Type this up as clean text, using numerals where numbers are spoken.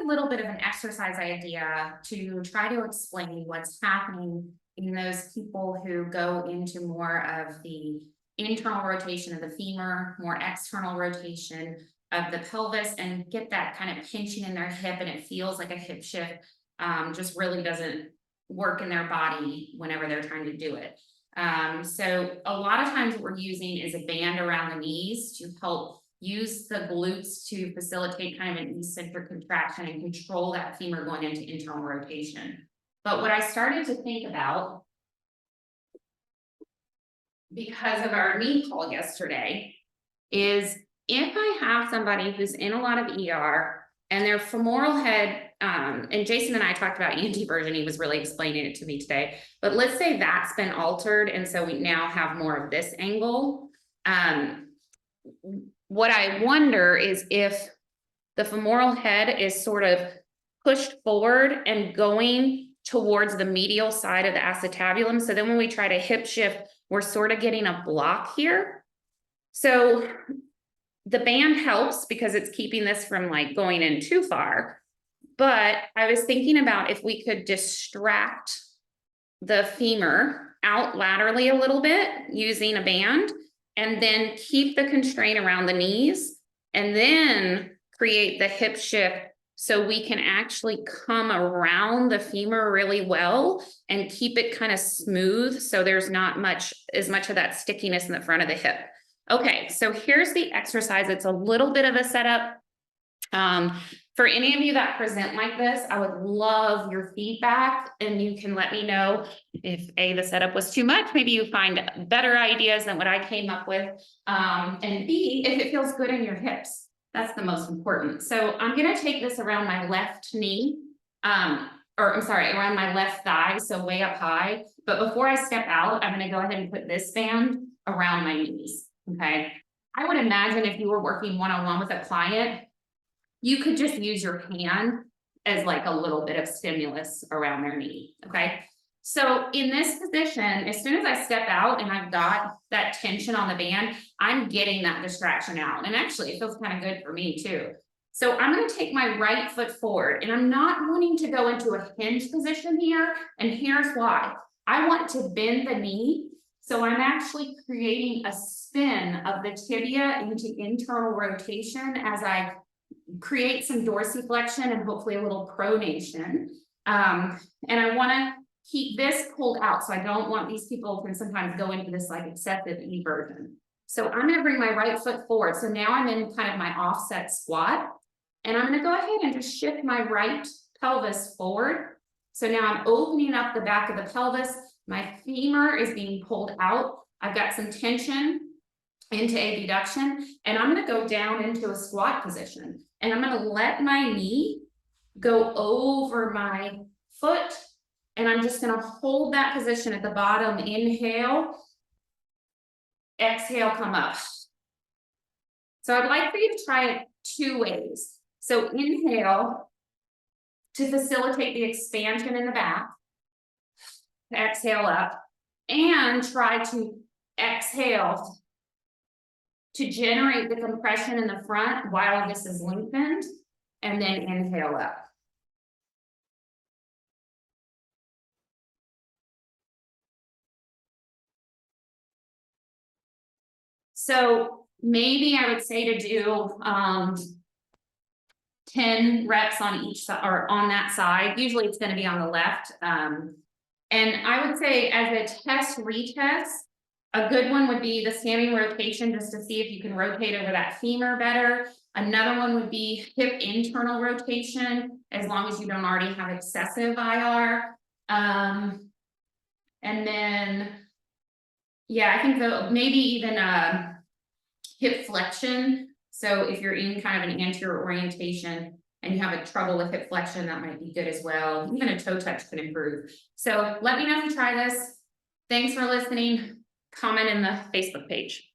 a little bit of an exercise idea to try to explain what's happening in those people who go into more of the internal rotation of the femur, more external rotation of the pelvis, and get that kind of pinching in their hip, and it feels like a hip shift. Just really doesn't work in their body whenever they're trying to do it. So a lot of times what we're using is a band around the knees to help use the glutes to facilitate kind of an eccentric contraction and control that femur going into internal rotation. But what I started to think about, because of our knee call yesterday, is if I have somebody who's in a lot of ER and their femoral head, and Jason and I talked about Anterversion, he was really explaining it to me today, but let's say that's been altered, and so we now have more of this angle. What I wonder is if the femoral head is sort of pushed forward and going towards the medial side of the acetabulum. So then when we try to hip shift, we're sort of getting a block here. So the band helps because it's keeping this from like going in too far. But I was thinking about if we could distract the femur out laterally a little bit using a band, and then keep the constraint around the knees, and then create the hip shift so we can actually come around the femur really well and keep it kind of smooth so there's not as much of that stickiness in the front of the hip. Okay, so here's the exercise. It's a little bit of a setup. For any of you that present like this, I would love your feedback, and you can let me know if A, the setup was too much, maybe you find better ideas than what I came up with, and B, if it feels good in your hips. That's the most important. So I'm gonna take this around my left knee, around my left thigh, so way up high. But before I step out, I'm gonna go ahead and put this band around my knees, okay? I would imagine if you were working one-on-one with a client, you could just use your hand as like a little bit of stimulus around their knee, okay? So in this position, as soon as I step out and I've got that tension on the band, I'm getting that distraction out. And actually it feels kind of good for me too. So I'm gonna take my right foot forward, and I'm not wanting to go into a hinge position here, and here's why. I want to bend the knee, so I'm actually creating a spin of the tibia into internal rotation as I create some dorsiflexion and hopefully a little pronation. And I want to keep this pulled out. So I don't want these people can sometimes go into this like excessive eversion. So I'm going to bring my right foot forward. So now I'm in kind of my offset squat, and I'm going to go ahead and just shift my right pelvis forward. So now I'm opening up the back of the pelvis. My femur is being pulled out. I've got some tension into abduction, and I'm going to go down into a squat position, and I'm going to let my knee go over my foot, and I'm just going to hold that position at the bottom. Inhale, exhale, come up. So I'd like for you to try it two ways. So inhale to facilitate the expansion in the back, exhale up, and try to exhale to generate the compression in the front while this is lengthened, and then inhale up. So maybe I would say to do 10 reps on each side, or on that side. Usually it's going to be on the left. And I would say as a test retest, a good one would be the standing rotation, just to see if you can rotate over that femur better. Another one would be hip internal rotation, as long as you don't already have excessive IR. And then, yeah, I think maybe even hip flexion. So if you're in kind of an anterior orientation and you have a trouble with hip flexion, that might be good as well. Even a toe touch could improve. So let me know if you try this. Thanks for listening. Comment in the Facebook page.